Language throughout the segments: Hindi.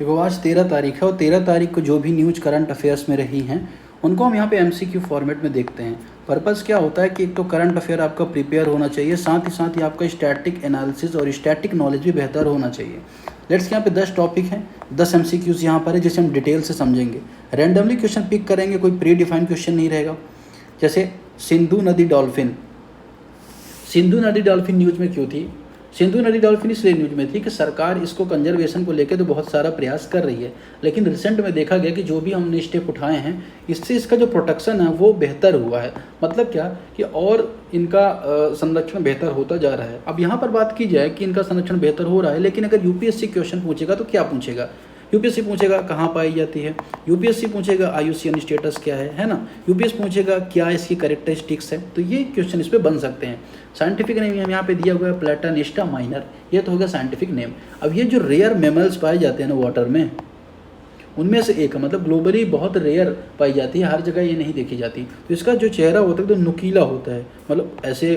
देखो आज 13 तारीख है और 13 तारीख को जो भी न्यूज़ करंट अफेयर्स में रही हैं उनको हम यहाँ पे एमसीक्यू फॉर्मेट में देखते हैं। पर्पस क्या होता है कि एक तो करंट अफेयर आपका प्रिपेयर होना चाहिए, साथ ही आपका स्टैटिक एनालिसिस और स्टैटिक नॉलेज भी बेहतर होना चाहिए। लेट्स यहाँ पे 10 टॉपिक हैं, 10 एमसीक्यूज़ यहाँ पर है जिसे हम डिटेल से समझेंगे। रैंडमली क्वेश्चन पिक करेंगे, कोई प्री डिफाइंड क्वेश्चन नहीं रहेगा। जैसे सिंधु नदी डॉल्फिन न्यूज़ में क्यों थी? सिंधु नदी डॉल्फिन इसलिए न्यूज में थी कि सरकार इसको कंजर्वेशन को लेकर तो बहुत सारा प्रयास कर रही है, लेकिन रिसेंट में देखा गया कि जो भी हमने स्टेप उठाए हैं इससे इसका जो प्रोटेक्शन है वो बेहतर हुआ है। मतलब क्या कि और इनका संरक्षण बेहतर होता जा रहा है। अब यहाँ पर बात की जाए कि इनका संरक्षण बेहतर हो रहा है, लेकिन अगर यूपीएससी क्वेश्चन पूछेगा तो क्या पूछेगा? यूपीएससी पूछेगा कहाँ पाई जाती है, यूपीएससी पूछेगा IUCN स्टेटस क्या है ना, यूपीएससी पूछेगा क्या इसकी कैरेक्टरिस्टिक्स है। तो ये क्वेश्चन इस पे बन सकते हैं। साइंटिफिक नेम यहाँ पे दिया हुआ है प्लेटानिस्टा माइनर, ये तो होगा साइंटिफिक नेम। अब ये जो रेयर मैमल्स पाए जाते हैं ना वाटर में, उनमें से एक है, मतलब ग्लोबली बहुत रेयर पाई जाती है, हर जगह ये नहीं देखी जाती। तो इसका जो चेहरा होता है तो नुकीला होता है, मतलब ऐसे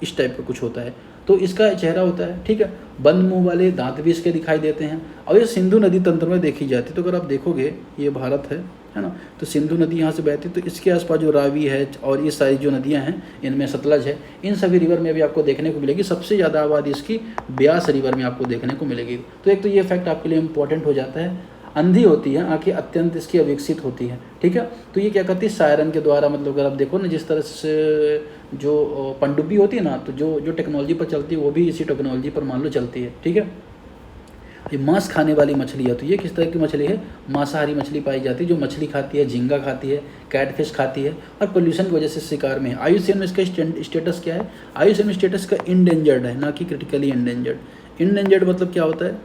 इस टाइप का कुछ होता है, तो इसका चेहरा होता है। ठीक है, बंद मुंह वाले दांत भी इसके दिखाई देते हैं। और ये सिंधु नदी तंत्र में देखी जाती है। तो अगर आप देखोगे ये भारत है ना, तो सिंधु नदी यहाँ से बहती है, तो इसके आसपास जो रावी है और ये सारी जो नदियाँ हैं, इनमें सतलज है, इन सभी रिवर में भी आपको देखने को मिलेगी। सबसे ज़्यादा आबादी इसकी ब्यास रिवर में आपको देखने को मिलेगी। तो एक तो ये फैक्ट आपके लिए इंपॉर्टेंट हो जाता है। अंधी होती है, आंखें अत्यंत इसकी अविकसित होती हैं। ठीक है, तो ये क्या करती है सायरन के द्वारा, मतलब अगर आप देखो ना जिस तरह से जो पनडुब्बी होती है ना, तो जो टेक्नोलॉजी पर चलती है वो भी इसी टेक्नोलॉजी पर मान लो चलती है। ठीक है, ये मांस खाने वाली मछली है। तो ये किस तरह की मछली है? मांसाहारी मछली पाई जाती है, जो मछली खाती है, झींगा खाती है, कैटफिश खाती है, और पोल्यूशन की वजह से शिकार में है। IUCN में इसका स्टेटस क्या है? IUCN में स्टेटस का इंडेंजर्ड है, ना कि क्रिटिकली इंडेंजर्ड। इंडेंजर्ड मतलब क्या होता है?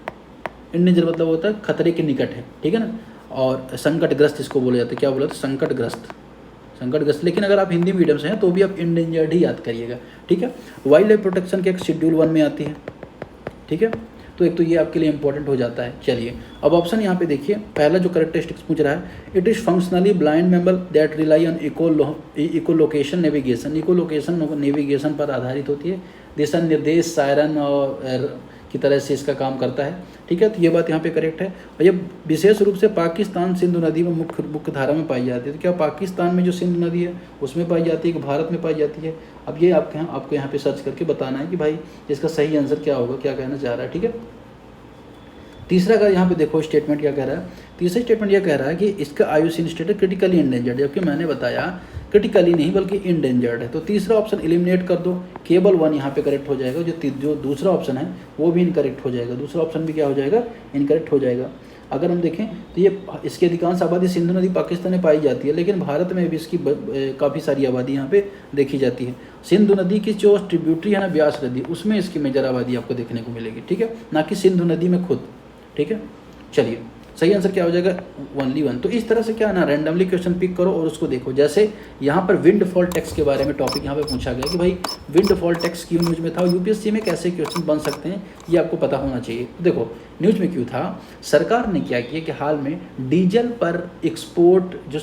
इंडेंजर मतलब होता है खतरे के निकट है। ठीक है ना, और संकटग्रस्त इसको बोला जाता है। क्या बोला था? संकटग्रस्त। लेकिन अगर आप हिंदी मीडियम से हैं तो भी आप इंडेंजर्ड ही याद करिएगा। ठीक है, वाइल्ड लाइफ प्रोटेक्शन के एक शेड्यूल 1 में आती है। ठीक है, तो एक तो ये आपके लिए इंपॉर्टेंट हो जाता है। चलिए अब ऑप्शन यहाँ पे देखिए, पहला जो कैरेक्टरिस्टिक्स पूछ रहा है, it is functionally blind mammal that rely on echolocation navigation. Echolocation navigation पर आधारित होती है, दिशा निर्देश सायरन और की तरह से इसका काम करता है। ठीक है, तो ये बात यहाँ पे करेक्ट है। और ये विशेष रूप से पाकिस्तान सिंधु नदी में मुख्य धारा में पाई जाती है। तो क्या पाकिस्तान में जो सिंधु नदी है उसमें पाई जाती है कि भारत में पाई जाती है? अब ये आपको यहाँ पे सर्च करके बताना है कि भाई इसका सही आंसर क्या होगा, क्या कहना चाह रहा है। ठीक है, तीसरा अगर यहाँ पे देखो स्टेटमेंट क्या कह रहा है, तीसरा स्टेटमेंट यह कह रहा है कि इसका IUCN स्टेटस क्रिटिकली इंडेंजर्ड, जबकि मैंने बताया क्रिटिकली नहीं बल्कि इंडेंजर्ड है। तो तीसरा ऑप्शन एलिमिनेट कर दो, केवल 1 यहाँ पे करेक्ट हो जाएगा। जो दूसरा ऑप्शन है वो भी इनकरेक्ट हो जाएगा, दूसरा ऑप्शन भी क्या हो जाएगा? इनकरेक्ट हो जाएगा। अगर हम देखें तो ये इसकी अधिकांश आबादी सिंधु नदी पाकिस्तान में पाई जाती है, लेकिन भारत में भी इसकी काफ़ी सारी आबादी यहाँ पे देखी जाती है। सिंधु नदी की जो ट्रिब्यूटरी है ना ब्यास नदी, उसमें इसकी मेजर आबादी आपको देखने को मिलेगी। ठीक है, ना कि सिंधु नदी में खुद। ठीक है, चलिए सही आंसर क्या हो जाएगा? ओनली 1। तो इस तरह से क्या है ना, रैंडमली क्वेश्चन पिक करो और उसको देखो। जैसे यहाँ पर विंडफॉल टैक्स के बारे में टॉपिक यहाँ पे पूछा गया कि भाई विंडफॉल टैक्स क्यों न्यूज में था, यूपीएससी में कैसे क्वेश्चन बन सकते हैं, ये आपको पता होना चाहिए। देखो न्यूज में क्यों था, सरकार ने क्या किया कि हाल में डीजल पर एक्सपोर्ट जो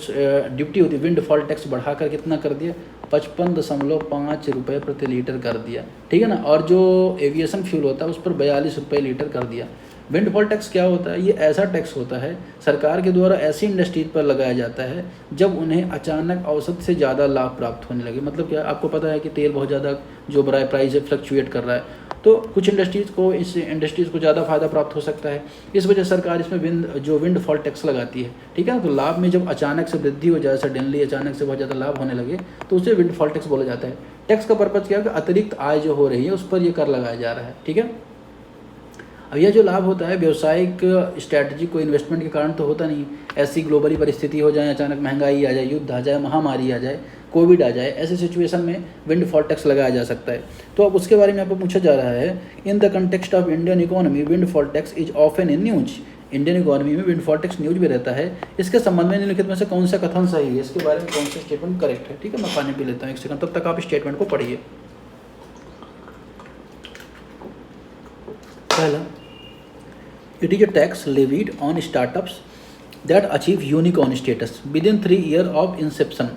ड्यूटी होती है, विंडफॉल टैक्स बढ़ाकर कितना कर दिया? 55.5 रुपये प्रति लीटर कर दिया। ठीक है ना, और जो एविएशन फ्यूल होता है उस पर 42 रुपये लीटर कर दिया। विंडफॉल टैक्स क्या होता है? ये ऐसा टैक्स होता है सरकार के द्वारा ऐसी इंडस्ट्रीज पर लगाया जाता है जब उन्हें अचानक औसत से ज़्यादा लाभ प्राप्त होने लगे। मतलब क्या, आपको पता है कि तेल बहुत ज़्यादा जो प्राइस है फ्लक्चुएट कर रहा है, तो कुछ इस इंडस्ट्रीज़ को ज़्यादा फायदा प्राप्त हो सकता है। इस वजह सरकार इसमें विंडफॉल टैक्स लगाती है। ठीक है, तो लाभ में जब अचानक से वृद्धि हो जाए, सडनली अचानक से बहुत ज़्यादा लाभ होने लगे, तो उसे विंडफॉल टैक्स बोला जाता है। टैक्स का पर्पज़ क्या है कि अतिरिक्त आय जो हो रही है उस पर यह कर लगाया जा रहा है। ठीक है, अब यह जो लाभ होता है व्यावसायिक स्ट्रैटेजी को इन्वेस्टमेंट के कारण तो होता नहीं। ऐसी ग्लोबली परिस्थिति हो जाए, अचानक महंगाई आ जाए, युद्ध आ जाए, महामारी आ जाए, कोविड आ जाए, ऐसे सिचुएशन में विंडफॉल टैक्स लगाया जा सकता है। तो अब उसके बारे में आपको पूछा जा रहा है, in the context of Indian economy windfall tax is often in news. Indian economy में विंडफॉल टैक्स न्यूज में रहता है। इसके संबंध में निम्नलिखित में से कौन सा कथन सही है, इसके बारे में कौन सा स्टेटमेंट करेक्ट है? ठीक है, मैं पानी पी लेता हूँ 1 सेकंड, तब तक आप स्टेटमेंट को पढ़िए। पहला, it is a tax levied on startups that achieve unicorn status within 3 years of inception।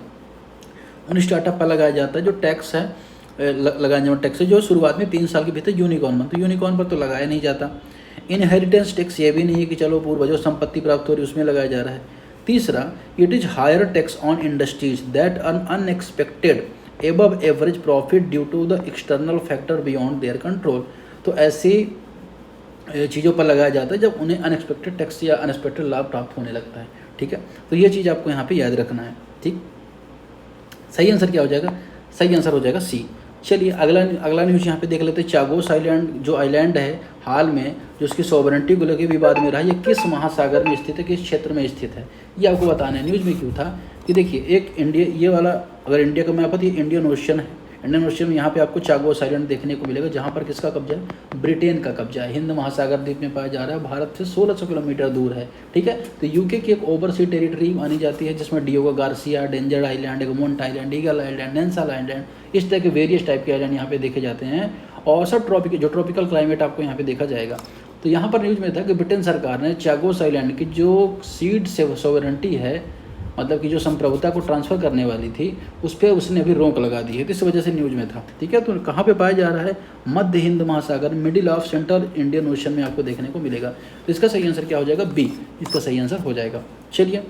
उन स्टार्टअप पर लगाया जाता है जो टैक्स है लगाने वाला टैक्स है जो शुरुआत में 3 साल के भीतर यूनिकॉर्न बनता है। यूनिकॉर्न पर तो लगाया नहीं जाता। इनहेरिटेंस टैक्स ये भी नहीं है कि चलो पूर्वजों संपत्ति प्राप्त हो रही उसमें लगाया जा रहा है। तीसरा, it is higher tax on industries that earn unexpected above average profit due to the external factor beyond their control. तो ऐसी चीज़ों पर लगाया जाता है जब उन्हें अनएक्सपेक्टेड टैक्स या अनएक्सपेक्टेड लाभ प्राप्त होने लगता है। ठीक है, तो ये चीज़ आपको यहाँ पे याद रखना है। ठीक, सही आंसर क्या हो जाएगा? सही आंसर हो जाएगा सी। चलिए अगला न्यूज़ यहाँ पे देख लेते हैं। चागोस आइलैंड जो आइलैंड है हाल में जो उसकी सॉवरेंटी को लेकर विवाद में रहा, ये किस महासागर में स्थित है, किस क्षेत्र में स्थित है, ये आपको बताना है। न्यूज़ में क्यों था कि देखिए एक इंडिया, ये वाला अगर इंडिया का मैप है तो ये इंडियन ओशन है। इंडियन ओशन में यहाँ पे आपको चागोस आइलैंड देखने को मिलेगा, जहाँ पर किसका कब्जा है? ब्रिटेन का कब्जा है। हिंद महासागर द्वीप में पाया जा रहा है, भारत से 1600 किलोमीटर दूर है। ठीक है, तो यूके की एक ओवरसी टेरिटरी मानी जाती है, जिसमें Diego Garcia, Danger Island, Egmont Island, Eagle Island, नेंसाल आइलैंड, इस तरह के वेरियस टाइप के आइलैंड यहाँ पे देखे जाते हैं। और सब ट्रॉपिकल क्लाइमेट आपको यहाँ पे देखा जाएगा। तो यहाँ पर न्यूज़ में था कि ब्रिटेन सरकार ने चागोस आइलैंड की जो सीड से सॉवरेंटी है, मतलब कि जो संप्रभुता को ट्रांसफ़र करने वाली थी, उस पर उसने अभी रोक लगा दी है। तो इस वजह से न्यूज़ में था। ठीक है, तो कहाँ पे पाया जा रहा है? मध्य हिंद महासागर, middle of central Indian ocean में आपको देखने को मिलेगा। तो इसका सही आंसर क्या हो जाएगा? बी, इसका सही आंसर हो जाएगा। चलिए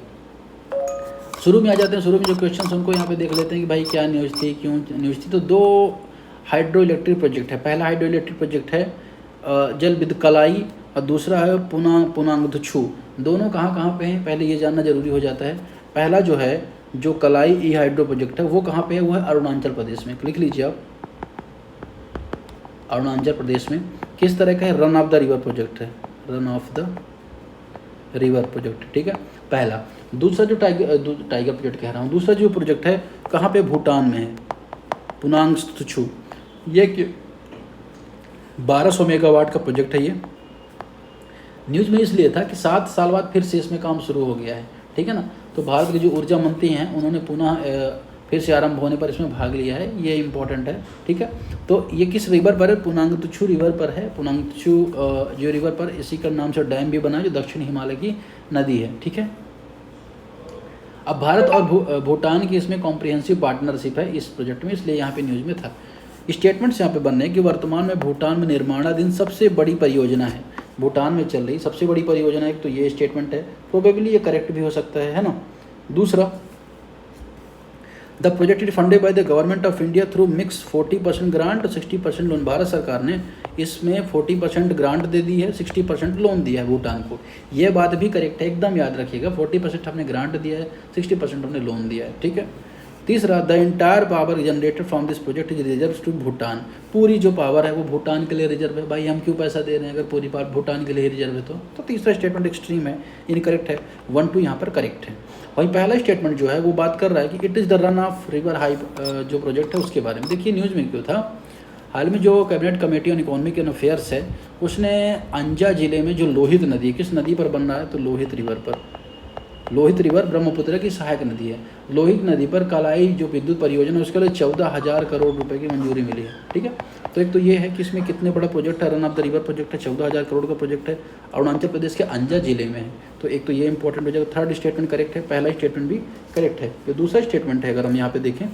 शुरू में आ जाते हैं। शुरू में जो क्वेश्चन उनको यहाँ पे देख लेते हैं कि भाई क्या न्यूज़ थी, क्यों न्यूज़ थी। तो 2 हाइड्रो इलेक्ट्रिक प्रोजेक्ट है। पहला हाइड्रो इलेक्ट्रिक प्रोजेक्ट है जल विद्युत कलाई और दूसरा है पुनांगदुछू। दोनों कहाँ पे हैं पहले ये जानना जरूरी हो जाता है। पहला जो है जो कलाई ई हाइड्रो प्रोजेक्ट है वो कहाँ पे है? वो है अरुणाचल प्रदेश में। लिख लीजिए आप, अरुणाचल प्रदेश में। किस तरह का है? Run of the river project है, run of the river project. ठीक है, पहला। दूसरा जो टाइगर प्रोजेक्ट कह रहा हूँ, दूसरा जो प्रोजेक्ट है कहाँ पे? भूटान में है, पुनांगदुछू। ये 1200 मेगावाट का प्रोजेक्ट है। ये न्यूज़ में इसलिए था कि 7 साल बाद फिर से इसमें काम शुरू हो गया है। ठीक है ना, तो भारत के जो ऊर्जा मंत्री हैं उन्होंने पुनः फिर से आरंभ होने पर इसमें भाग लिया है। ये इम्पोर्टेंट है। ठीक है, तो ये किस रिवर पर है? पुनांगदुछू रिवर पर है। पुनांगदुछू जो रिवर पर इसी का नाम से डैम भी बना है, जो दक्षिण हिमालय की नदी है। ठीक है, अब भारत और भूटान की इसमें कॉम्प्रिहेंसिव पार्टनरशिप है इस प्रोजेक्ट में, इसलिए यहाँ पे न्यूज़ में था। स्टेटमेंट्स यहाँ पे बन रहे हैं कि वर्तमान में भूटान में निर्माणाधीन सबसे बड़ी परियोजना है। भूटान में चल रही सबसे बड़ी परियोजना एक तो ये स्टेटमेंट है। प्रोबेबली ये करेक्ट भी हो सकता है ना। दूसरा, the project is funded by the government of India through mix 40% grant और 60% लोन। भारत सरकार ने इसमें 40% ग्रांट दे दी है, 60% लोन दिया है भूटान को। यह बात भी करेक्ट है, एकदम याद रखिएगा। 40% हमने ग्रांट दिया है, 60% हमने लोन दिया है। ठीक है। तीसरा, the entire power generated from this project is reserve to Bhutan. पूरी जो पावर है वो भूटान के लिए रिजर्व है। भाई हम क्यों पैसा दे रहे हैं अगर पूरी पावर भूटान के लिए रिजर्व है तो तीसरा स्टेटमेंट एक्सट्रीम है, इनकरेक्ट है। 1, 2 यहाँ पर करेक्ट है। वहीं पहला स्टेटमेंट जो है वो बात कर रहा है कि it is the run of river hype जो प्रोजेक्ट है उसके बारे में। देखिए न्यूज़ में क्यों था, हाल में जो cabinet committee on economic and affairs है उसने अंजा जिले में जो लोहित नदी, किस नदी पर बन रहा है तो लोहित रिवर पर। लोहित रिवर ब्रह्मपुत्र की सहायक नदी है। लोहित नदी पर कलाई जो विद्युत परियोजना है उसके लिए 14,000 करोड़ रुपए की मंजूरी मिली है। ठीक है, तो एक तो ये है कि इसमें कितने बड़ा प्रोजेक्ट है, run of the river project है, 14,000 करोड़ का प्रोजेक्ट है, अरुणाचल प्रदेश के अंजा जिले में है। तो एक तो ये इंपॉर्टेंट हो जाएगा। थर्ड स्टेटमेंट करेक्ट है, पहला स्टेटमेंट भी करेक्ट है। जो दूसरा स्टेटमेंट है अगर हम यहाँ पे देखें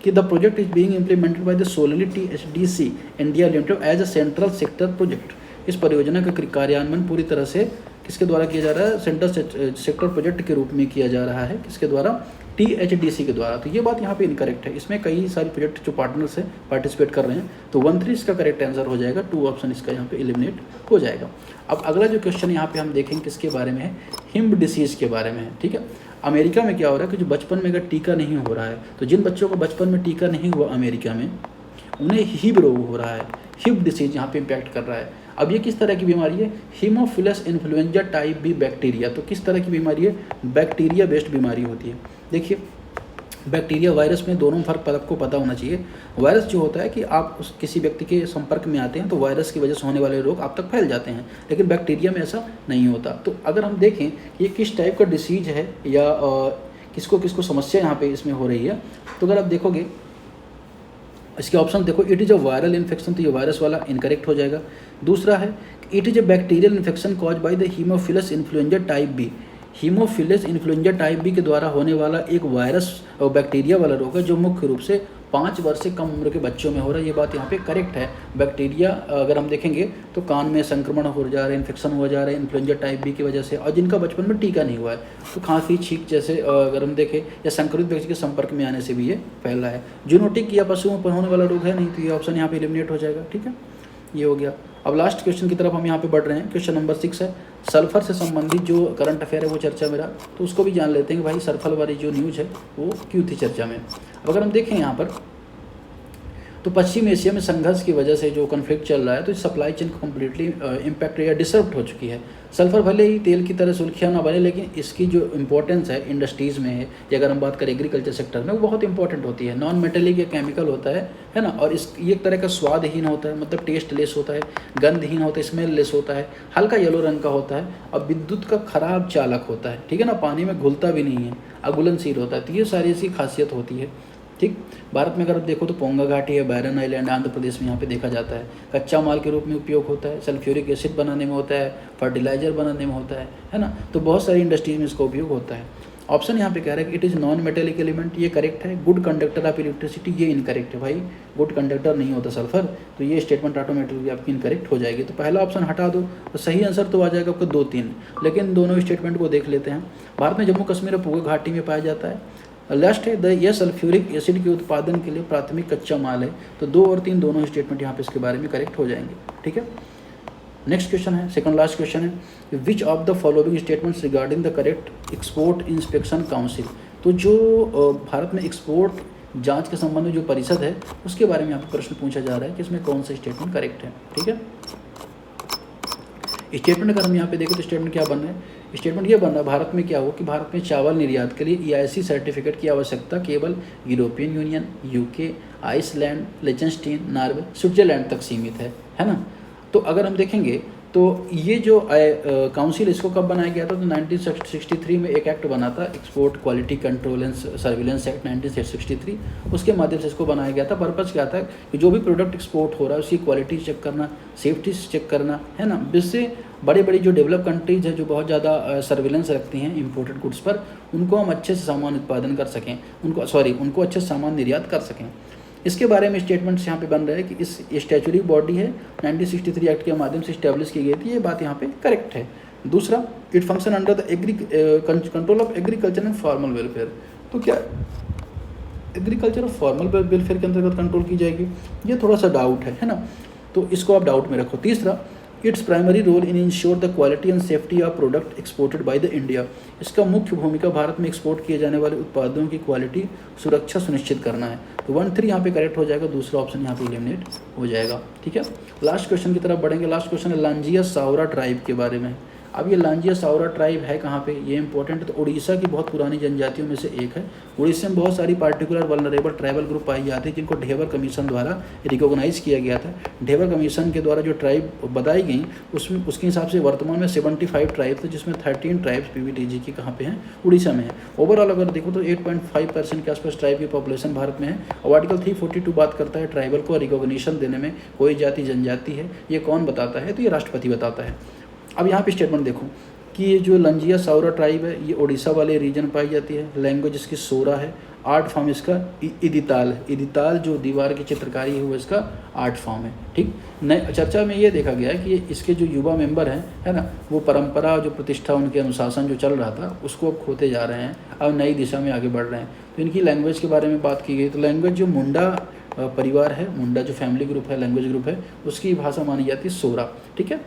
कि the project is being implemented by the सोलरली THDC India Limited as a central sector project. इस परियोजना का कार्यान्वयन पूरी तरह से किसके द्वारा किया जा रहा है, सेंट्रल सेक्टर प्रोजेक्ट के रूप में किया जा रहा है। किसके द्वारा, THDC के द्वारा। तो ये बात यहाँ पे इनकरेक्ट है। इसमें कई सारे प्रोजेक्ट जो पार्टनर्स है पार्टिसिपेट कर रहे हैं। तो 1, 3 इसका करेक्ट आंसर हो जाएगा। 2 ऑप्शन इसका यहाँ पे एलिमिनेट हो जाएगा। अब अगला जो क्वेश्चन यहाँ पे हम देखेंगे किसके बारे में है, हिम डिसीज़ के बारे में है। ठीक है, अमेरिका में क्या हो रहा है कि जो बचपन में अगर टीका नहीं हो रहा है तो जिन बच्चों को बचपन में टीका नहीं हुआ अमेरिका में उन्हें हिब रोग हो रहा है। हिब डिसीज यहाँ पे इम्पैक्ट कर रहा है। अब ये किस तरह की बीमारी है, Haemophilus influenza type B bacteria. तो किस तरह की बीमारी है, बैक्टीरिया बेस्ड बीमारी होती है। देखिए बैक्टीरिया वायरस में दोनों फर्क आपको पता होना चाहिए। वायरस जो होता है कि आप उस किसी व्यक्ति के संपर्क में आते हैं तो वायरस की वजह से होने वाले रोग आप तक फैल जाते हैं, लेकिन बैक्टीरिया में ऐसा नहीं होता। तो अगर हम देखें कि ये किस टाइप का डिसीज है या किसको किसको समस्या यहाँ पे इसमें हो रही है, तो अगर आप देखोगे इसके ऑप्शन देखो, it is a viral infection, तो ये वायरस वाला इनकरेक्ट हो जाएगा। दूसरा है it is a bacterial infection cause by the Haemophilus influenza type B. Haemophilus influenza type B के द्वारा होने वाला एक वायरस और बैक्टीरिया वाला रोग है जो मुख्य रूप से 5 वर्ष से कम उम्र के बच्चों में हो रहा है। ये बात यहाँ पे करेक्ट है। बैक्टीरिया अगर हम देखेंगे तो कान में संक्रमण हो जा रहे हैं, इन्फेक्शन हो जा रहे हैं इन्फ्लुएंजा टाइप बी की वजह से, और जिनका बचपन में टीका नहीं हुआ है तो खांसी छींक जैसे अगर हम देखें या संक्रमित व्यक्ति के संपर्क में आने से भी ये फैल रहा है। जूनोटिक या पशुओं पर होने वाला रोग है नहीं, तो ये ऑप्शन यहाँ पे एलिमिनेट हो जाएगा। ठीक है, ये हो गया। अब लास्ट क्वेश्चन की तरफ हम यहाँ पे बढ़ रहे हैं। क्वेश्चन नंबर 6 है सल्फर से संबंधित जो करंट अफेयर है वो चर्चा में रहा, तो उसको भी जान लेते हैं कि भाई सल्फर वाली जो न्यूज़ है वो क्यों थी चर्चा में। अब अगर हम देखें यहाँ पर तो पश्चिम एशिया में संघर्ष की वजह से जो कॉन्फ्लिक्ट चल रहा है तो सप्लाई चेन कम्प्लीटली इम्पैक्ट या डिसर्प्ट हो चुकी है। सल्फर भले ही तेल की तरह सुर्खियाँ ना बने, लेकिन इसकी जो इम्पोर्टेंस है इंडस्ट्रीज़ में है, या अगर हम बात करें एग्रीकल्चर सेक्टर में, वो बहुत इंपॉर्टेंट होती है। नॉन मेटेलिक या केमिकल होता है ना, और इस ये एक तरह का स्वादहीन होता है, मतलब टेस्ट लेस होता है, गंधहीन होता है, स्मेल लेस होता है, हल्का येलो रंग का होता है, और विद्युत का खराब चालक होता है। ठीक है ना, पानी में घुलता भी नहीं है, अघुलनशील होता है। तो ये सारी इसकी खासियत होती है। ठीक, भारत में अगर आप देखो तो पोंगा घाटी है, बैरन आइलैंड, आंध्र प्रदेश में यहाँ पे देखा जाता है। कच्चा माल के रूप में उपयोग होता है, सल्फ्यूरिक एसिड बनाने में होता है, फर्टिलाइजर बनाने में होता है ना, तो बहुत सारी इंडस्ट्रीज में इसका उपयोग होता है। ऑप्शन यहाँ पे कह रहा है कि it is non metallic element, ये करेक्ट है। गुड कंडक्टर ऑफ इलेक्ट्रिसिटी, ये इनकरेक्ट है भाई, गुड कंडक्टर नहीं होता सल्फर, तो ये स्टेटमेंट ऑटोमेटिकली आपकी इनकरेक्ट हो जाएगी। तो पहला ऑप्शन हटा दो, तो सही आंसर तो आ जाएगा आपका 2, 3, लेकिन दोनों स्टेटमेंट को देख लेते हैं। भारत में जम्मू कश्मीर और पोंगा घाटी में पाया जाता है। लास्ट है यह सल्फ्यूरिक एसिड के उत्पादन के लिए प्राथमिक कच्चा माल है। तो 2 और 3 दोनों स्टेटमेंट यहाँ पे इसके बारे में करेक्ट हो जाएंगे। ठीक है, नेक्स्ट क्वेश्चन है, सेकंड लास्ट क्वेश्चन है, which of the following statements regarding the correct export inspection council. तो जो भारत में एक्सपोर्ट जांच के संबंध में जो परिषद है उसके बारे में यहाँ पे प्रश्न पूछा जा रहा है कि इसमें कौन सा स्टेटमेंट करेक्ट है। ठीक है, स्टेटमेंट अगर हम यहाँ पे देखें तो स्टेटमेंट क्या बन रहा है, स्टेटमेंट ये बन रहा है भारत में क्या हो कि भारत में चावल निर्यात के लिए EIC सर्टिफिकेट की आवश्यकता केवल यूरोपियन यूनियन, UK, आइसलैंड, लिechtenstein, नॉर्वे, स्विट्जरलैंड तक सीमित है ना। तो अगर हम देखेंगे तो ये जो काउंसिल इसको कब बनाया गया था, तो 1963 में एक एक्ट बना था, export quality control and surveillance act 1963, उसके माध्यम से इसको बनाया गया था। पर्पज़ क्या था कि जो भी प्रोडक्ट एक्सपोर्ट हो रहा है उसकी क्वालिटी चेक करना, सेफ्टी चेक करना, है ना, जिससे बड़ी बड़ी जो डेवलप कंट्रीज है जो बहुत ज़्यादा सर्विलेंस रखती हैं इंपोर्टेड गुड्स पर, उनको हम अच्छे से सामान उत्पादन कर सकें, उनको अच्छे से सामान निर्यात कर सकें। इसके बारे में स्टेटमेंट्स यहाँ पे बन रहा है कि इस स्टैचुरी बॉडी है 1963 एक्ट के माध्यम से इस्टेब्लिश की गई थी, ये बात यहाँ पे करेक्ट है। दूसरा, it function under the control of agriculture and formal welfare. तो क्या एग्रीकल्चर और फॉर्मल वेलफेयर के अंतर्गत कंट्रोल की जाएगी, ये थोड़ा सा डाउट है ना, तो इसको आप डाउट में रखो। तीसरा, its primary role in ensure the quality and safety of product exported by the India. इसका मुख्य भूमिका भारत में एक्सपोर्ट किए जाने वाले उत्पादों की क्वालिटी सुरक्षा सुनिश्चित करना है। तो 1, 3 यहाँ पे करेक्ट हो जाएगा, दूसरा ऑप्शन यहाँ पे एलिमिनेट हो जाएगा। ठीक है, लास्ट क्वेश्चन की तरफ बढ़ेंगे। लास्ट क्वेश्चन है लांजिया सावरा ट्राइब के बारे में। अब ये लांजिया सावरा ट्राइब है कहाँ पे, ये इंपॉर्टेंट है। तो उड़ीसा की बहुत पुरानी जनजातियों में से एक है। उड़ीसा में बहुत सारी पार्टिकुलर वल्नरेबल ट्राइबल ग्रुप पाई जाती है जिनको ढेबर कमीशन द्वारा रिकॉग्नाइज किया गया था। ढेबर कमीशन के द्वारा जो ट्राइब बताई गई उसमें उसके हिसाब से वर्तमान में 75 ट्राइब थे, जिसमें 13 ट्राइब्स PVTG की कहाँ पे हैं, उड़ीसा में है। ओवरऑल अगर देखो तो 8.5% के आसपास ट्राइब की पॉपुलेशन भारत में है। और आर्टिकल 342 बात करता है ट्राइबल को रिकॉग्निशन देने में कोई जाति जनजाति है, ये कौन बताता है, तो ये राष्ट्रपति बताता है। अब यहाँ पे स्टेटमेंट देखो कि ये जो लंजिया सावरा ट्राइब है ये उड़ीसा वाले रीजन पाई जाती है। लैंग्वेज इसकी सोरा है। आर्ट फॉर्म इसका इदिताल है। इदिताल जो दीवार की चित्रकारी है वो इसका आर्ट फॉर्म है। ठीक, नए चर्चा में ये देखा गया है कि इसके जो युवा मेंबर हैं, है ना, वो परंपरा जो प्रतिष्ठा उनके अनुशासन जो चल रहा था उसको अब खोते जा रहे हैं, अब नई दिशा में आगे बढ़ रहे हैं। तो इनकी लैंग्वेज के बारे में बात की गई तो लैंग्वेज जो मुंडा परिवार है, मुंडा जो फैमिली ग्रुप है, लैंग्वेज ग्रुप है, उसकी भाषा मानी जाती है सोरा। ठीक है,